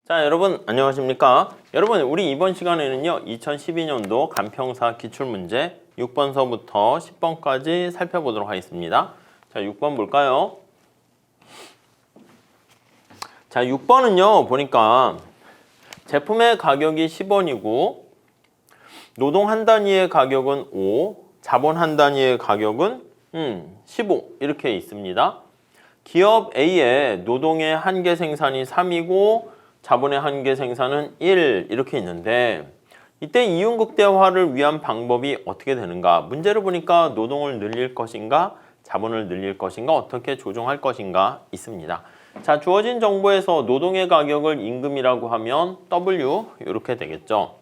자, 여러분 안녕하십니까? 여러분, 우리 이번 시간에는요 2012년도 간평사 기출문제 6번서부터 10번까지 살펴보도록 하겠습니다. 자, 6번 볼까요? 자, 6번은요 보니까 제품의 가격이 10원이고 노동 한 단위의 가격은 5, 자본 한 단위의 가격은 15 이렇게 있습니다. 기업 A의 노동의 한계 생산이 3이고 자본의 한계 생산은 1 이렇게 있는데 이때 이윤극대화를 위한 방법이 어떻게 되는가? 문제를 보니까 노동을 늘릴 것인가? 자본을 늘릴 것인가? 어떻게 조정할 것인가? 있습니다. 자, 주어진 정보에서 노동의 가격을 임금이라고 하면 W 이렇게 되겠죠.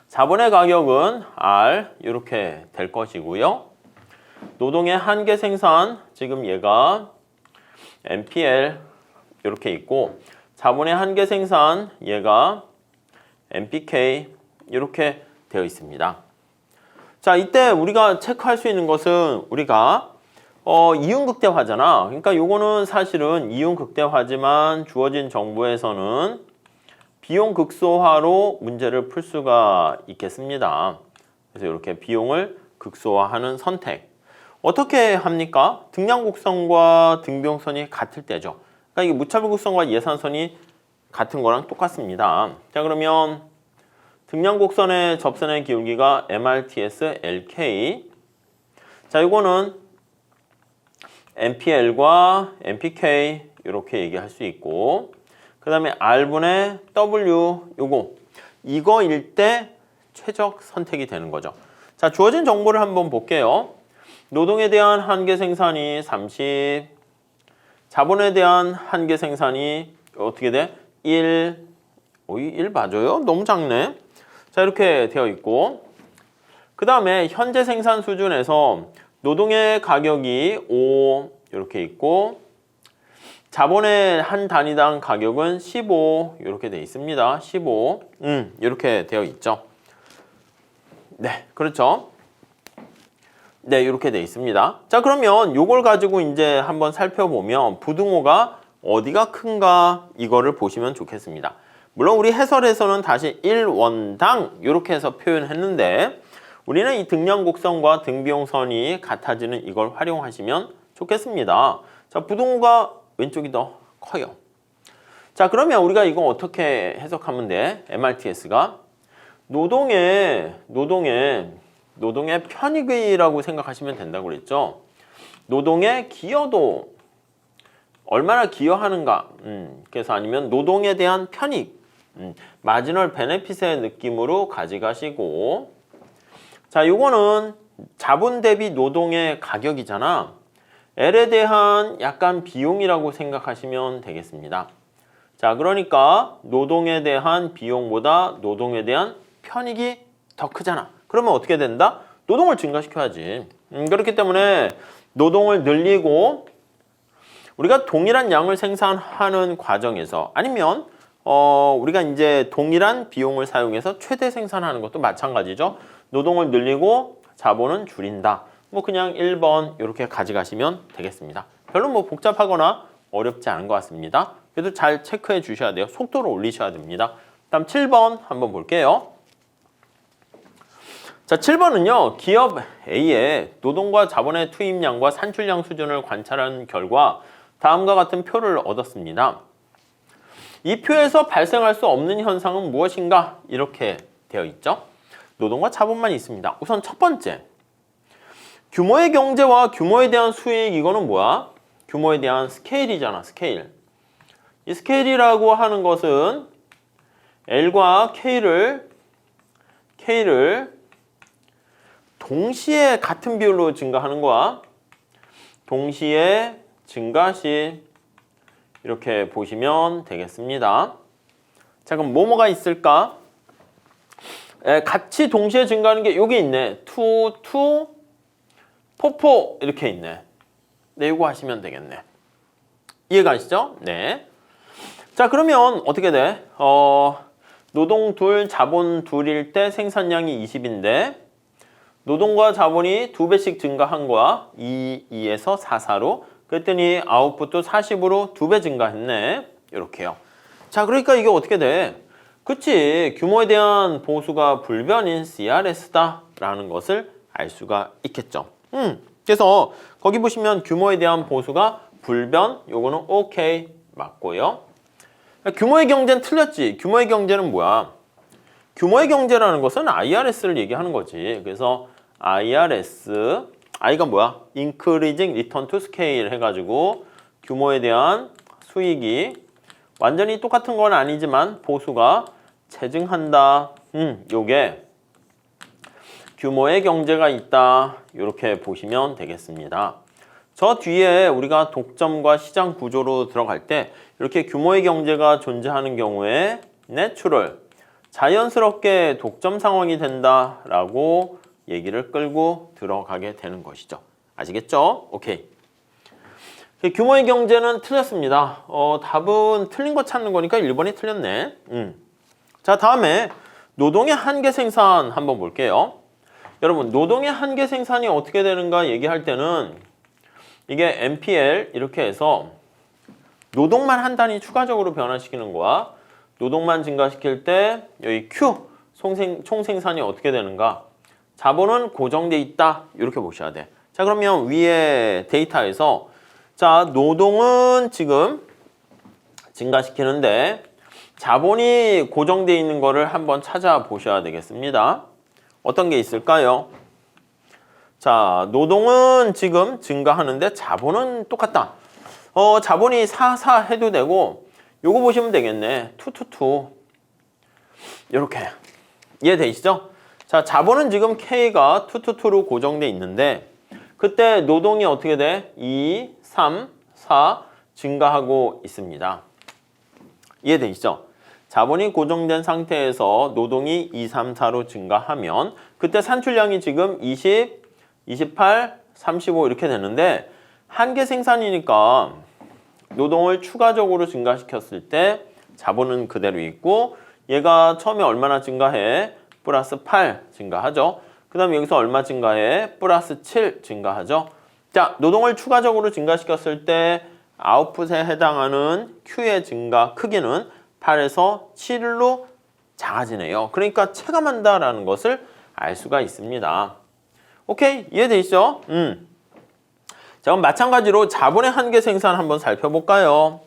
자본의 가격은 R 이렇게 될 것이고요. 노동의 한계 생산, 지금 얘가 MPL 이렇게 있고 자본의 한계 생산, 얘가 MPK 이렇게 되어 있습니다. 자, 이때 우리가 체크할 수 있는 것은 우리가 이윤극대화잖아. 그러니까 요거는 사실은 이윤극대화지만 주어진 정보에서는 비용극소화로 문제를 풀 수가 있겠습니다. 그래서 이렇게 비용을 극소화하는 선택. 어떻게 합니까? 등량곡선과 등비용선이 같을 때죠. 그러니까 이게 무차별곡선과 예산선이 같은 거랑 똑같습니다. 자, 그러면 등량곡선의 접선의 기울기가 MRTS LK. 자, 이거는 MPL과 MPK 이렇게 얘기할 수 있고, 그 다음에 R분의 W 이거일 때 최적 선택이 되는 거죠. 자, 주어진 정보를 한번 볼게요. 노동에 대한 한계 생산이 30, 자본에 대한 한계 생산이 어떻게 돼? 1, 1 맞아요? 너무 작네. 자, 이렇게 되어 있고, 그 다음에 현재 생산 수준에서 노동의 가격이 5 이렇게 있고 자본의 한 단위당 가격은 15 이렇게 되어 있습니다. 15 이렇게 되어 있죠. 네, 그렇죠. 네, 이렇게 되어 있습니다. 자, 그러면 요걸 가지고 이제 한번 살펴보면 부등호가 어디가 큰가 이거를 보시면 좋겠습니다. 물론 우리 해설에서는 다시 1원당 이렇게 해서 표현했는데 우리는 이 등량곡선과 등비용선이 같아지는 이걸 활용하시면 좋겠습니다. 자, 부등호가 왼쪽이 더 커요. 자, 그러면 우리가 이거 어떻게 해석하면 돼? MRTS가 노동의 편익이라고 생각하시면 된다고 그랬죠. 노동의 기여도 얼마나 기여하는가. 그래서 아니면 노동에 대한 편익, 마지널 베네핏의 느낌으로 가져가시고, 자, 요거는 자본 대비 노동의 가격이잖아. L에 대한 약간 비용이라고 생각하시면 되겠습니다. 자, 그러니까 노동에 대한 비용보다 노동에 대한 편익이 더 크잖아. 그러면 어떻게 된다? 노동을 증가시켜야지. 그렇기 때문에 노동을 늘리고 우리가 동일한 양을 생산하는 과정에서 아니면 우리가 이제 동일한 비용을 사용해서 최대 생산하는 것도 마찬가지죠. 노동을 늘리고 자본은 줄인다. 뭐 그냥 1번 이렇게 가져가시면 되겠습니다. 별로 뭐 복잡하거나 어렵지 않은 것 같습니다. 그래도 잘 체크해 주셔야 돼요. 속도를 올리셔야 됩니다. 다음 7번 한번 볼게요. 자, 7번은요. 기업 A의 노동과 자본의 투입량과 산출량 수준을 관찰한 결과 다음과 같은 표를 얻었습니다. 이 표에서 발생할 수 없는 현상은 무엇인가? 이렇게 되어 있죠. 노동과 자본만 있습니다. 우선 첫 번째, 규모의 경제와 규모에 대한 수익, 이거는 뭐야? 규모에 대한 스케일이잖아, 스케일. 이 스케일이라고 하는 것은 L과 K를 동시에 같은 비율로 증가하는 거야. 동시에 증가시 이렇게 보시면 되겠습니다. 자, 그럼 뭐가 있을까? 같이 동시에 증가하는 게 여기 있네. 2, 4 이렇게 있네. 네, 이거 하시면 되겠네. 이해가시죠? 네. 자, 그러면 어떻게 돼? 노동 둘, 자본 둘일 때 생산량이 20인데 노동과 자본이 2배씩 증가한 거야. 2에서 4로. 그랬더니 아웃풋도 40으로 2배 증가했네. 이렇게요. 자, 그러니까 이게 어떻게 돼? 그치, 규모에 대한 보수가 불변인 CRS다 라는 것을 알 수가 있겠죠. 그래서 거기 보시면 규모에 대한 보수가 불변, 요거는 오케이 맞고요. 규모의 경제는 틀렸지. 규모의 경제는 뭐야? 규모의 경제라는 것은 IRS를 얘기하는 거지. 그래서 IRS, I가 뭐야? Increasing Return to Scale 해가지고 규모에 대한 수익이 완전히 똑같은 건 아니지만 보수가 체증한다. 요게 규모의 경제가 있다. 이렇게 보시면 되겠습니다. 저 뒤에 우리가 독점과 시장 구조로 들어갈 때 이렇게 규모의 경제가 존재하는 경우에 내추럴, 자연스럽게 독점 상황이 된다라고 얘기를 끌고 들어가게 되는 것이죠. 아시겠죠? 오케이. 규모의 경제는 틀렸습니다. 답은 틀린 거 찾는 거니까 1번이 틀렸네. 자, 다음에 노동의 한계 생산 한번 볼게요. 여러분, 노동의 한계 생산이 어떻게 되는가 얘기할 때는 이게 MPL 이렇게 해서 노동만 한 단위 추가적으로 변화시키는 거와 노동만 증가시킬 때 여기 Q 총생산이 어떻게 되는가, 자본은 고정돼 있다 이렇게 보셔야 돼. 자, 그러면 위에 데이터에서 자, 노동은 지금 증가시키는데 자본이 고정돼 있는 거를 한번 찾아보셔야 되겠습니다. 어떤 게 있을까요? 자, 노동은 지금 증가하는데 자본은 똑같다. 자본이 4 해도 되고 요거 보시면 되겠네. 2 이렇게 이해되시죠? 자, 자본은 지금 K가 2로 고정돼 있는데 그때 노동이 어떻게 돼? 2, 3, 4 증가하고 있습니다. 이해되시죠? 자본이 고정된 상태에서 노동이 2, 3, 4로 증가하면 그때 산출량이 지금 20, 28, 35 이렇게 되는데 한계 생산이니까 노동을 추가적으로 증가시켰을 때 자본은 그대로 있고 얘가 처음에 얼마나 증가해? 플러스 8 증가하죠. 그 다음에 여기서 얼마 증가해? 플러스 7 증가하죠. 자, 노동을 추가적으로 증가시켰을 때 아웃풋에 해당하는 Q의 증가 크기는 8에서 7로 작아지네요. 그러니까 체감한다라는 것을 알 수가 있습니다. 오케이, 이해되시죠? 자, 그럼 마찬가지로 자본의 한계 생산 한번 살펴볼까요?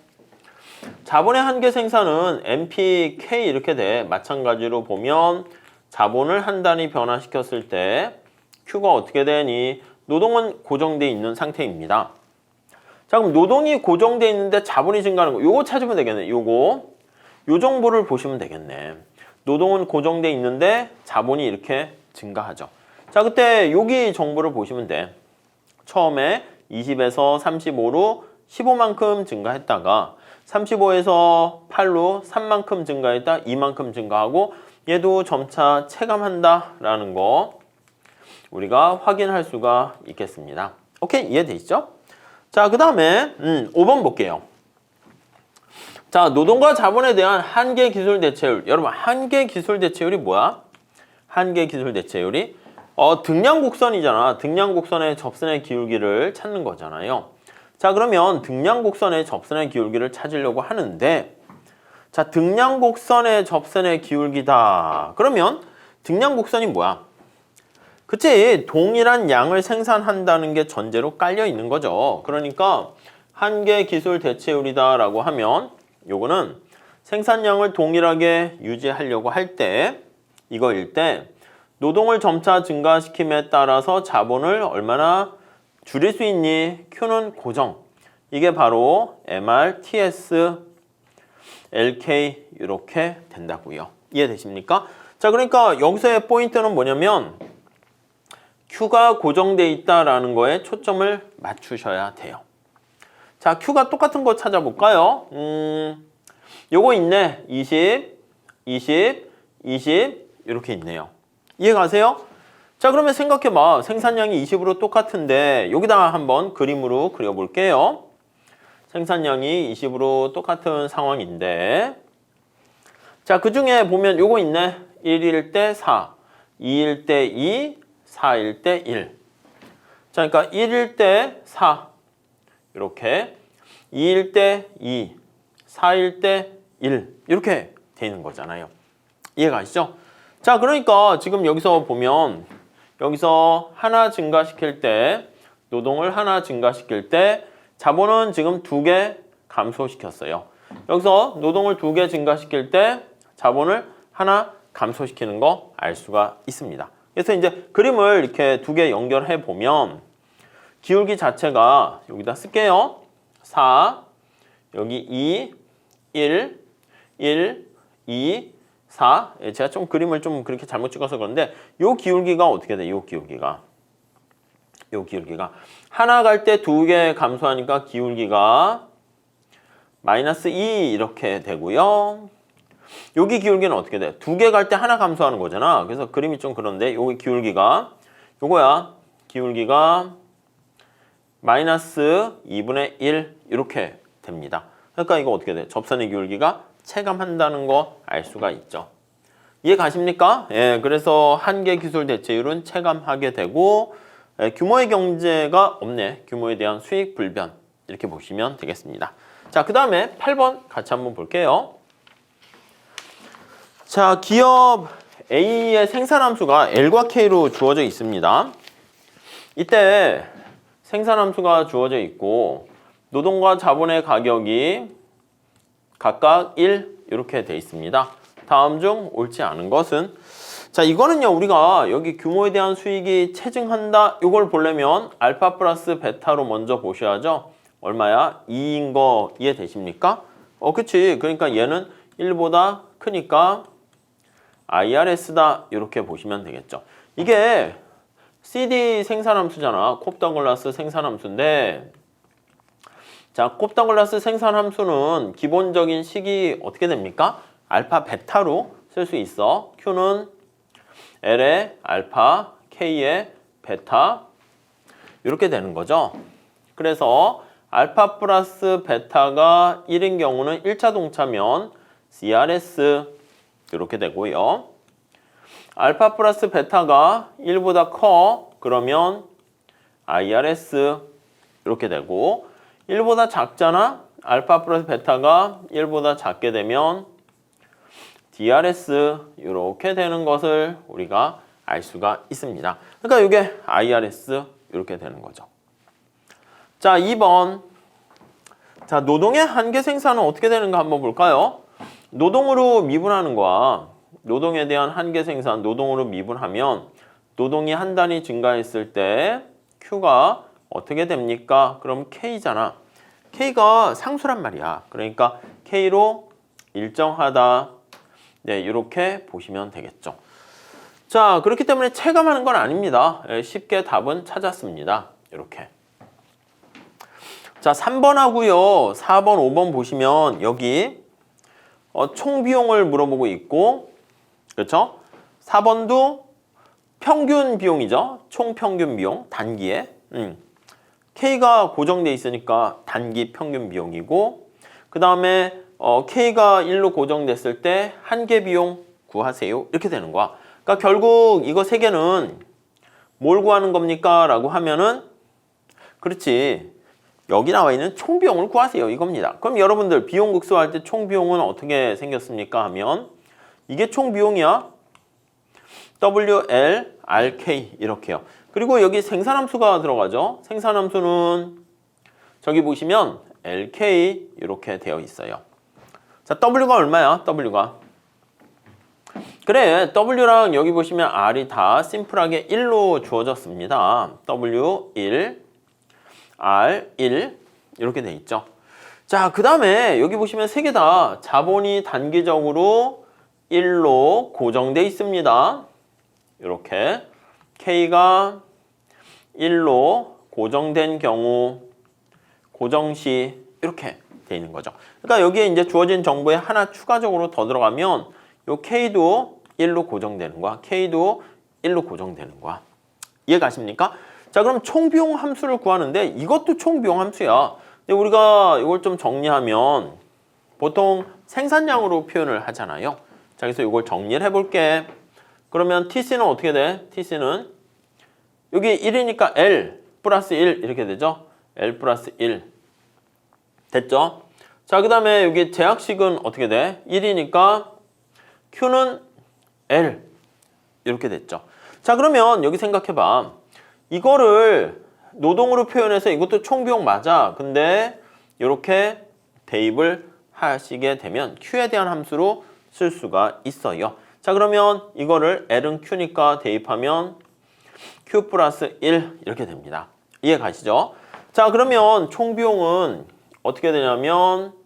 자본의 한계 생산은 MPK 이렇게 돼. 마찬가지로 보면 자본을 한 단위 변화시켰을 때 Q가 어떻게 되니? 노동은 고정돼 있는 상태입니다. 자, 그럼 노동이 고정돼 있는데 자본이 증가하는 거, 요거 찾으면 되겠네. 요거 요 정보를 보시면 되겠네. 노동은 고정돼 있는데 자본이 이렇게 증가하죠. 자, 그때 여기 정보를 보시면 돼. 처음에 20에서 35로 15만큼 증가했다가 35에서 8로 3만큼 증가했다, 2만큼 증가하고 얘도 점차 체감한다라는 거 우리가 확인할 수가 있겠습니다. 오케이, 이해되시죠? 자, 그 다음에 5번 볼게요. 자, 노동과 자본에 대한 한계 기술 대체율. 여러분, 한계 기술 대체율이 뭐야? 한계 기술 대체율이 등량곡선이잖아. 등량곡선의 접선의 기울기를 찾는 거잖아요. 자, 그러면 등량곡선의 접선의 기울기를 찾으려고 하는데 자, 등량곡선의 접선의 기울기다. 그러면 등량곡선이 뭐야? 그치, 동일한 양을 생산한다는 게 전제로 깔려 있는 거죠. 그러니까 한계 기술 대체율이다 라고 하면 요거는 생산량을 동일하게 유지하려고 할 때 이거일 때 노동을 점차 증가시킴에 따라서 자본을 얼마나 줄일 수 있니? Q는 고정. 이게 바로 MRTS, LK 이렇게 된다고요. 이해되십니까? 자, 그러니까 여기서의 포인트는 뭐냐면 Q가 고정돼 있다라는 거에 초점을 맞추셔야 돼요. 자, Q가 똑같은 거 찾아볼까요? 요거 있네. 20, 20, 20 이렇게 있네요. 이해가세요? 자, 그러면 생각해봐. 생산량이 20으로 똑같은데 여기다가 한번 그림으로 그려볼게요. 생산량이 20으로 똑같은 상황인데 자, 그 중에 보면 요거 있네. 1일 때 4, 2일 때 2, 4일 때 1. 자, 그러니까 1일 때 4 이렇게, 2일 때 2, 4일 때 1 이렇게 돼 있는 거잖아요. 이해가 가시죠? 자, 그러니까 지금 여기서 보면 여기서 하나 증가시킬 때 노동을 하나 증가시킬 때 자본은 지금 2개 감소시켰어요. 여기서 노동을 2개 증가시킬 때 자본을 하나 감소시키는 거 알 수가 있습니다. 그래서 이제 그림을 이렇게 2개 연결해 보면 기울기 자체가 여기다 쓸게요. 4, 여기 2, 1, 1, 2, 4. 제가 좀 그림을 좀 그렇게 잘못 찍어서 그런데 요 기울기가 어떻게 돼? 요 기울기가 하나 갈 때 2개 감소하니까 기울기가 마이너스 2 이렇게 되고요. 여기 기울기는 어떻게 돼? 2개 갈 때 하나 감소하는 거잖아. 그래서 그림이 좀 그런데 여기 기울기가 요거야. 기울기가 마이너스 2분의 1 이렇게 됩니다. 그러니까 이거 어떻게 돼? 접선의 기울기가 체감한다는 거 알 수가 있죠. 이해 가십니까? 예, 그래서 한계 기술 대체율은 체감하게 되고 규모의 경제가 없네. 규모에 대한 수익 불변 이렇게 보시면 되겠습니다. 자, 그 다음에 8번 같이 한번 볼게요. 자, 기업 A의 생산함수가 L과 K로 주어져 있습니다. 이때 생산함수가 주어져 있고 노동과 자본의 가격이 각각 1 이렇게 돼 있습니다. 다음 중 옳지 않은 것은? 자, 이거는요 우리가 여기 규모에 대한 수익이 체증한다 이걸 보려면 알파 플러스 베타로 먼저 보셔야죠. 얼마야? 2인 거 이해되십니까? 그치. 그러니까 얘는 1보다 크니까 IRS다 이렇게 보시면 되겠죠. 이게 CD 생산함수잖아. 콥더글라스 생산함수인데 자, 콥더글라스 생산함수는 기본적인 식이 어떻게 됩니까? 알파 베타로 쓸 수 있어. Q는 L의 알파, K의 베타 이렇게 되는 거죠. 그래서 알파 플러스 베타가 1인 경우는 1차 동차면 CRS 이렇게 되고요. 알파 플러스 베타가 1보다 커 그러면 IRS 이렇게 되고 1보다 작잖아. 알파 플러스 베타가 1보다 작게 되면 DRS 이렇게 되는 것을 우리가 알 수가 있습니다. 그러니까 이게 IRS 이렇게 되는 거죠. 자, 2번. 자, 노동의 한계 생산은 어떻게 되는가 한번 볼까요? 노동으로 미분하는 거야. 노동에 대한 한계 생산, 노동으로 미분하면 노동이 한 단위 증가했을 때 Q가 어떻게 됩니까? 그럼 K잖아. K가 상수란 말이야. 그러니까 K로 일정하다. 네, 이렇게 보시면 되겠죠. 자, 그렇기 때문에 체감하는 건 아닙니다. 쉽게 답은 찾았습니다. 이렇게. 자, 3번하고요. 4번, 5번 보시면 여기 총 비용을 물어보고 있고 그렇죠? 4번도 평균 비용이죠. 총 평균 비용 단기에. K가 고정돼 있으니까 단기 평균 비용이고 그 다음에 K가 1로 고정됐을 때 한계 비용 구하세요. 이렇게 되는 거야. 그러니까 결국 이거 세 개는 뭘 구하는 겁니까? 라고 하면은 그렇지. 여기 나와 있는 총 비용을 구하세요. 이겁니다. 그럼 여러분들 비용 극소화할 때 총 비용은 어떻게 생겼습니까? 하면 이게 총 비용이야. WL, RK 이렇게요. 그리고 여기 생산함수가 들어가죠. 생산함수는 저기 보시면 LK 이렇게 되어 있어요. 자, W가 얼마야? W가. 그래, W랑 여기 보시면 R이 다 심플하게 1로 주어졌습니다. W1, R1 이렇게 돼 있죠. 자, 그 다음에 여기 보시면 세 개 다 자본이 단기적으로 1로 고정돼 있습니다. 이렇게 K가 1로 고정된 경우 고정시 이렇게 돼 있는 거죠. 그러니까 여기에 이제 주어진 정보에 하나 추가적으로 더 들어가면 요 K도 1로 고정되는 거야. K도 1로 고정되는 거야. 이해 가십니까? 자, 그럼 총비용 함수를 구하는데 이것도 총비용 함수야. 근데 우리가 이걸 좀 정리하면 보통 생산량으로 표현을 하잖아요. 자, 그래서 이걸 정리를 해볼게. 그러면 TC는 어떻게 돼? TC는 여기 1이니까 L 플러스 1 이렇게 되죠? L 플러스 1 됐죠? 자, 그 다음에 여기 제약식은 어떻게 돼? 1이니까 Q는 L 이렇게 됐죠. 자, 그러면 여기 생각해봐. 이거를 노동으로 표현해서 이것도 총비용 맞아. 근데 이렇게 대입을 하시게 되면 Q에 대한 함수로 쓸 수가 있어요. 자, 그러면 이거를 L은 Q니까 대입하면 Q 플러스 1 이렇게 됩니다. 이해 가시죠? 자, 그러면 총비용은 어떻게 되냐면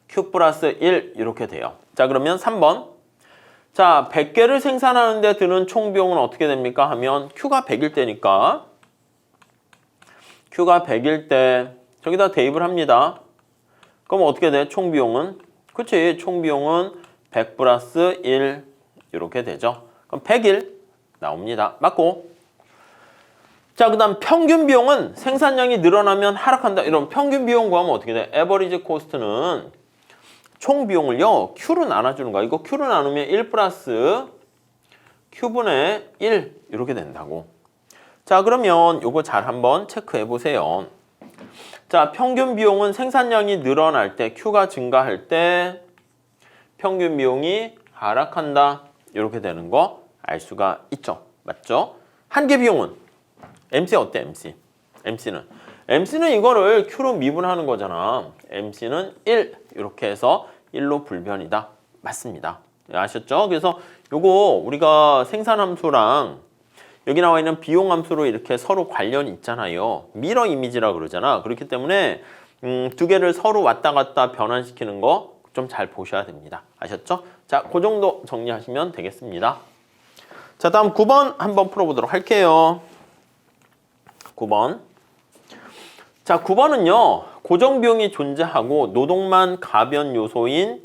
Q 플러스 1 이렇게 돼요. 자, 그러면 3번. 자, 100개를 생산하는 데 드는 총비용은 어떻게 됩니까? 하면 Q가 100일 때니까 Q가 100일 때 저기다 대입을 합니다. 그럼 어떻게 돼? 총비용은? 그치, 총비용은 100 플러스 1 이렇게 되죠. 그럼 100일 나옵니다. 맞고. 자, 그 다음 평균 비용은 생산량이 늘어나면 하락한다. 이런 평균 비용 구하면 어떻게 돼? 에버리지 코스트는 총 비용을요, Q로 나눠주는 거야. 이거 Q로 나누면 1 플러스 Q분의 1 이렇게 된다고. 자, 그러면 요거 잘 한번 체크해 보세요. 자, 평균 비용은 생산량이 늘어날 때, Q가 증가할 때 평균 비용이 하락한다. 이렇게 되는 거 알 수가 있죠. 맞죠? 한계 비용은 MC 어때? MC는 이거를 Q로 미분하는 거잖아. MC는 1 이렇게 해서 1로 불변이다. 맞습니다. 아셨죠? 그래서 요거 우리가 생산함수랑 여기 나와 있는 비용함수로 이렇게 서로 관련이 있잖아요. 미러 이미지라 그러잖아. 그렇기 때문에 두 개를 서로 왔다 갔다 변환시키는 거 좀 잘 보셔야 됩니다. 아셨죠? 자, 그 정도 정리하시면 되겠습니다. 자, 다음 9번 한번 풀어보도록 할게요. 9번. 자, 9번은요. 고정비용이 존재하고 노동만 가변 요소인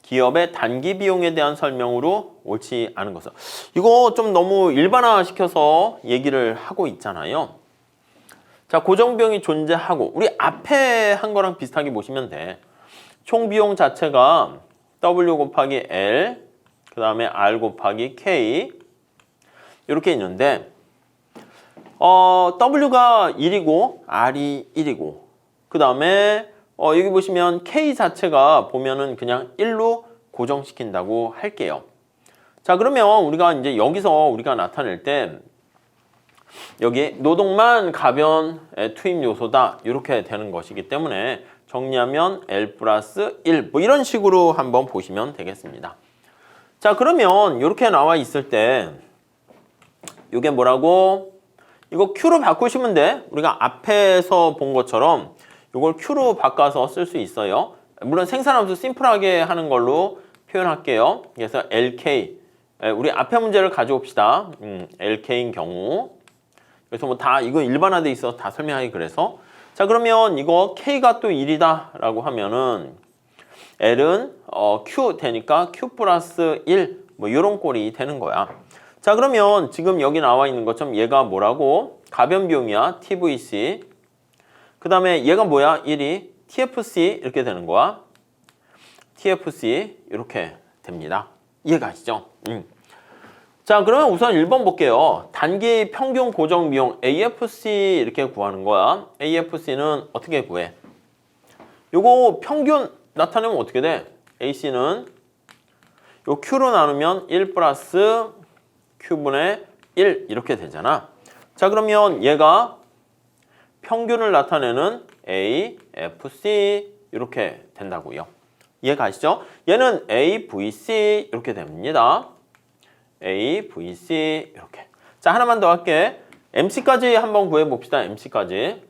기업의 단기 비용에 대한 설명으로 옳지 않은 것은. 이거 좀 너무 일반화시켜서 얘기를 하고 있잖아요. 자, 고정비용이 존재하고 우리 앞에 한 거랑 비슷하게 보시면 돼. 총 비용 자체가 W 곱하기 L, 그 다음에 R 곱하기 K 이렇게 있는데 W가 1이고 R이 1이고 그 다음에 여기 보시면 K 자체가 보면은 그냥 1로 고정시킨다고 할게요. 자, 그러면 우리가 이제 여기서 우리가 나타낼 때 여기 노동만 가변의 투입 요소다 이렇게 되는 것이기 때문에 정리하면 L 플러스 1 뭐 이런 식으로 한번 보시면 되겠습니다. 자, 그러면 이렇게 나와 있을 때 이게 뭐라고? 이거 Q로 바꾸시면 돼. 우리가 앞에서 본 것처럼 이걸 Q로 바꿔서 쓸 수 있어요. 물론 생산함수 심플하게 하는 걸로 표현할게요. 그래서 LK 우리 앞에 문제를 가져옵시다. LK인 경우 그래서 뭐 다 이거 일반화돼 있어서 다 설명하기 그래서 자, 그러면 이거 K가 또 1이다 라고 하면은 L은 Q 되니까 Q 플러스 1 뭐 이런 꼴이 되는 거야. 자, 그러면 지금 여기 나와 있는 것처럼 얘가 뭐라고? 가변 비용이야. TVC. 그 다음에 얘가 뭐야? 1이 TFC 이렇게 되는 거야. TFC 이렇게 됩니다. 이해가 가시죠? 자, 그러면 우선 1번 볼게요. 단기 평균 고정 비용 AFC 이렇게 구하는 거야. AFC는 어떻게 구해? 요거 평균 나타내면 어떻게 돼? AC는 요 Q로 나누면 1 플러스 Q분의 1 이렇게 되잖아. 자, 그러면 얘가 평균을 나타내는 AFC 이렇게 된다고요. 이해 가시죠? 얘는 AVC 이렇게 됩니다. AVC 이렇게. 자, 하나만 더 할게. MC까지 한번 구해봅시다. MC까지.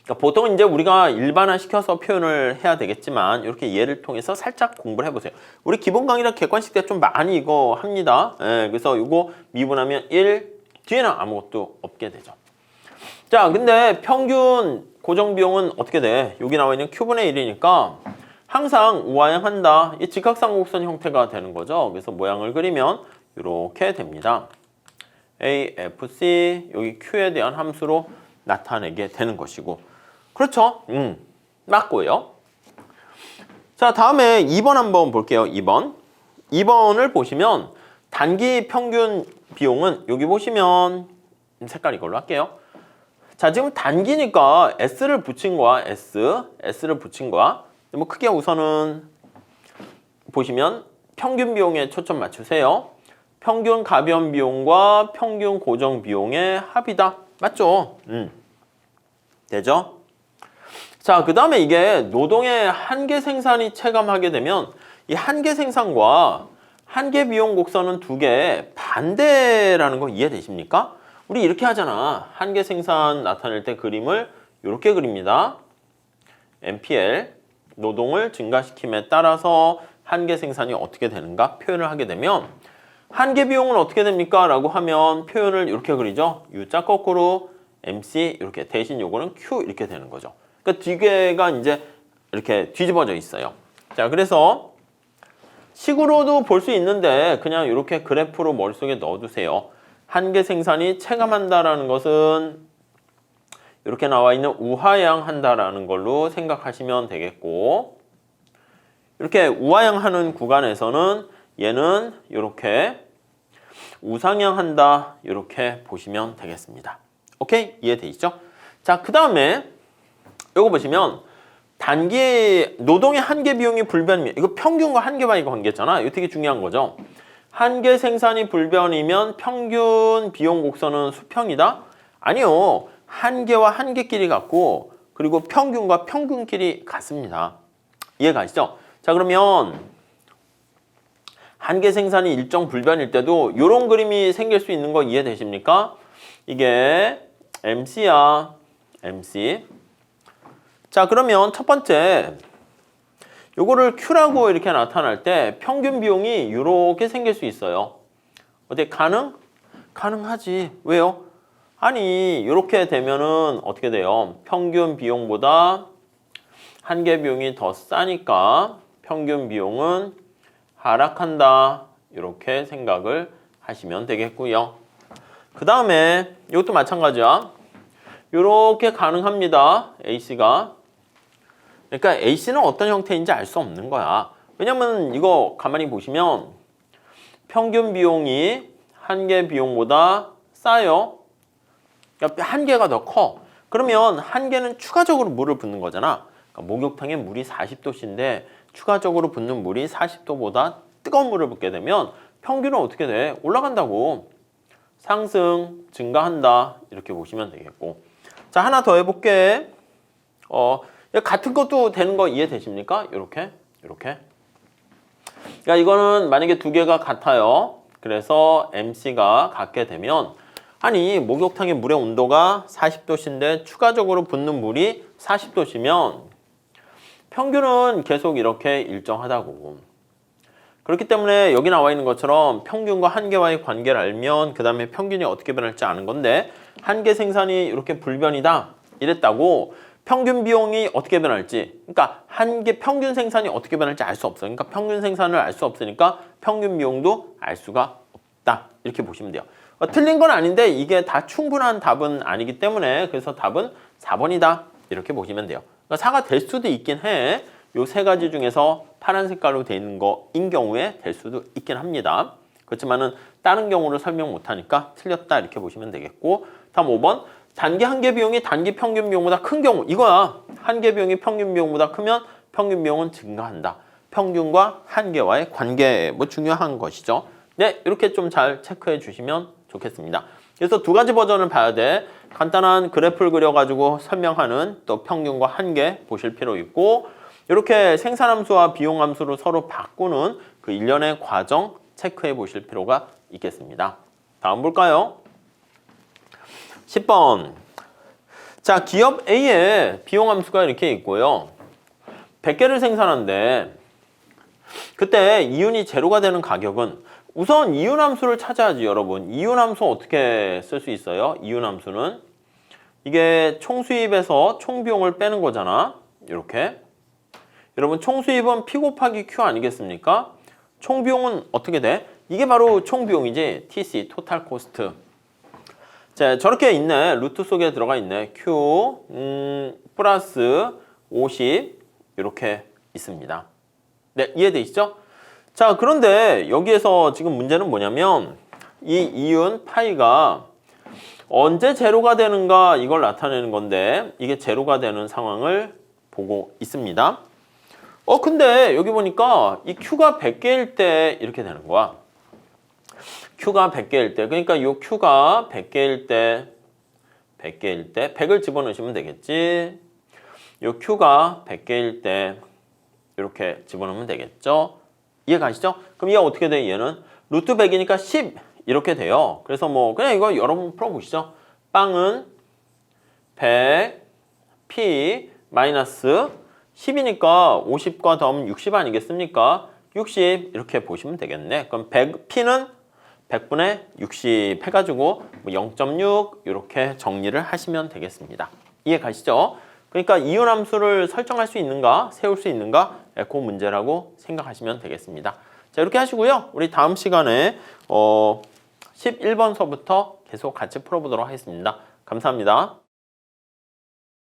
그러니까 보통 이제 우리가 일반화 시켜서 표현을 해야 되겠지만 이렇게 예를 통해서 살짝 공부를 해보세요. 우리 기본 강의라 객관식 때 좀 많이 이거 합니다. 그래서 이거 미분하면 1, 뒤에는 아무것도 없게 되죠. 자, 근데 평균 고정비용은 어떻게 돼? 여기 나와 있는 Q분의 1이니까 항상 우하향한다. 이 직각삼각곡선 형태가 되는 거죠. 그래서 모양을 그리면 이렇게 됩니다. AFC 여기 Q에 대한 함수로 나타내게 되는 것이고 그렇죠? 맞고요. 자, 다음에 2번 한번 볼게요. 2번을 보시면 단기 평균 비용은 여기 보시면 색깔 이걸로 할게요. 자, 지금 단기니까 S를 붙인 거야. S를 붙인 거야. 뭐 크게 우선은 보시면 평균 비용에 초점 맞추세요. 평균 가변 비용과 평균 고정 비용의 합이다. 맞죠? 되죠? 자, 그 다음에 이게 노동의 한계 생산이 체감하게 되면 이 한계 생산과 한계 비용 곡선은 두 개 반대라는 거 이해되십니까? 우리 이렇게 하잖아. 한계 생산 나타낼 때 그림을 이렇게 그립니다. MPL, 노동을 증가시킴에 따라서 한계 생산이 어떻게 되는가 표현을 하게 되면 한계 비용은 어떻게 됩니까? 라고 하면 표현을 이렇게 그리죠. U자 거꾸로 MC 이렇게 대신 요거는 Q 이렇게 되는 거죠. 그러니까 뒤개가 이제 이렇게 뒤집어져 있어요. 자, 그래서 식으로도 볼 수 있는데 그냥 이렇게 그래프로 머릿속에 넣어두세요. 한계 생산이 체감한다라는 것은 이렇게 나와 있는 우하향한다라는 걸로 생각하시면 되겠고, 이렇게 우하향하는 구간에서는 얘는 이렇게 우상향한다 이렇게 보시면 되겠습니다. 오케이? 이해되시죠? 자, 그 다음에 이거 보시면 단기 노동의 한계 비용이 불변이면 이거 평균과 한계와의 관계잖아. 이거 되게 중요한 거죠. 한계 생산이 불변이면 평균 비용 곡선은 수평이다? 아니요. 한계와 한계끼리 같고 그리고 평균과 평균끼리 같습니다. 이해가시죠? 자, 그러면 한계 생산이 일정 불변일 때도 이런 그림이 생길 수 있는 거 이해되십니까? 이게 MC야. MC. 자, 그러면 첫 번째 요거를 Q라고 이렇게 나타날 때 평균 비용이 이렇게 생길 수 있어요. 어때? 가능하지. 왜요? 아니, 이렇게 되면은 어떻게 돼요? 평균 비용보다 한계 비용이 더 싸니까 평균 비용은 하락한다. 이렇게 생각을 하시면 되겠고요. 그 다음에 이것도 마찬가지야. 이렇게 가능합니다. AC가. 그러니까 AC는 어떤 형태인지 알 수 없는 거야. 왜냐면 이거 가만히 보시면 평균 비용이 한계 비용보다 싸요. 그러니까 한계가 더 커. 그러면 한계는 추가적으로 물을 붓는 거잖아. 그러니까 목욕탕에 물이 40도씨인데 추가적으로 붓는 물이 40도보다 뜨거운 물을 붓게 되면 평균은 어떻게 돼? 올라간다고. 상승, 증가한다. 이렇게 보시면 되겠고. 자, 하나 더 해볼게. 같은 것도 되는 거 이해되십니까? 이렇게. 그러니까 이거는 만약에 두 개가 같아요. 그래서 MC가 같게 되면 아니, 목욕탕의 물의 온도가 40도씨인데 추가적으로 붓는 물이 40도씨면 평균은 계속 이렇게 일정하다고. 그렇기 때문에 여기 나와 있는 것처럼 평균과 한계와의 관계를 알면 그 다음에 평균이 어떻게 변할지 아는 건데 한계 생산이 이렇게 불변이다 이랬다고 평균 비용이 어떻게 변할지, 그러니까 한계 평균 생산이 어떻게 변할지 알 수 없어. 그러니까 평균 생산을 알 수 없으니까 평균 비용도 알 수가 없다 이렇게 보시면 돼요. 틀린 건 아닌데 이게 다 충분한 답은 아니기 때문에 그래서 답은 4번이다 이렇게 보시면 돼요. 그러니까 4가 될 수도 있긴 해. 요 세 가지 중에서 파란 색깔로 되어 있는 거인 경우에 될 수도 있긴 합니다. 그렇지만은 다른 경우를 설명 못하니까 틀렸다 이렇게 보시면 되겠고, 다음 5번 단기 한계 비용이 단기 평균 비용보다 큰 경우 이거야. 한계 비용이 평균 비용보다 크면 평균 비용은 증가한다. 평균과 한계와의 관계 뭐 중요한 것이죠. 네, 이렇게 좀 잘 체크해 주시면 좋겠습니다. 그래서 두 가지 버전을 봐야 돼. 간단한 그래프를 그려가지고 설명하는 또 평균과 한계 보실 필요 있고, 이렇게 생산함수와 비용함수로 서로 바꾸는 그 일련의 과정 체크해 보실 필요가 있겠습니다. 다음 볼까요? 10번. 자, 기업 A에 비용함수가 이렇게 있고요. 100개를 생산한데 그때 이윤이 제로가 되는 가격은 우선 이윤함수를 찾아야지 여러분. 이윤함수 어떻게 쓸 수 있어요? 이윤함수는 이게 총수입에서 총비용을 빼는 거잖아. 이렇게. 여러분 총수입은 P 곱하기 Q 아니겠습니까? 총비용은 어떻게 돼? 이게 바로 총비용이지. TC, 토탈 코스트. 자, 저렇게 있네. 루트 속에 들어가 있네. Q 플러스 50 이렇게 있습니다. 네, 이해되시죠? 자, 그런데 여기에서 지금 문제는 뭐냐면 이 이윤 파이가 언제 제로가 되는가 이걸 나타내는 건데 이게 제로가 되는 상황을 보고 있습니다. 근데 여기 보니까 이 Q가 100개일 때 이렇게 되는 거야. Q가 100개일 때, 그러니까 이 Q가 100개일 때 100을 집어넣으시면 되겠지. 이 Q가 100개일 때 이렇게 집어넣으면 되겠죠. 이해 가시죠? 그럼 얘가 어떻게 돼? 얘는 루트 100이니까 10 이렇게 돼요. 그래서 뭐 그냥 이거 여러분 풀어보시죠. 빵은 100 P 마이너스 10이니까 50과 더하면 60 아니겠습니까? 60 이렇게 보시면 되겠네. 그럼 100, P는 100분의 60 해가지고 0.6 이렇게 정리를 하시면 되겠습니다. 이해 가시죠? 그러니까 이온함수를 설정할 수 있는가, 세울 수 있는가, 그 문제라고 생각하시면 되겠습니다. 자, 이렇게 하시고요. 우리 다음 시간에 11번서부터 계속 같이 풀어보도록 하겠습니다. 감사합니다.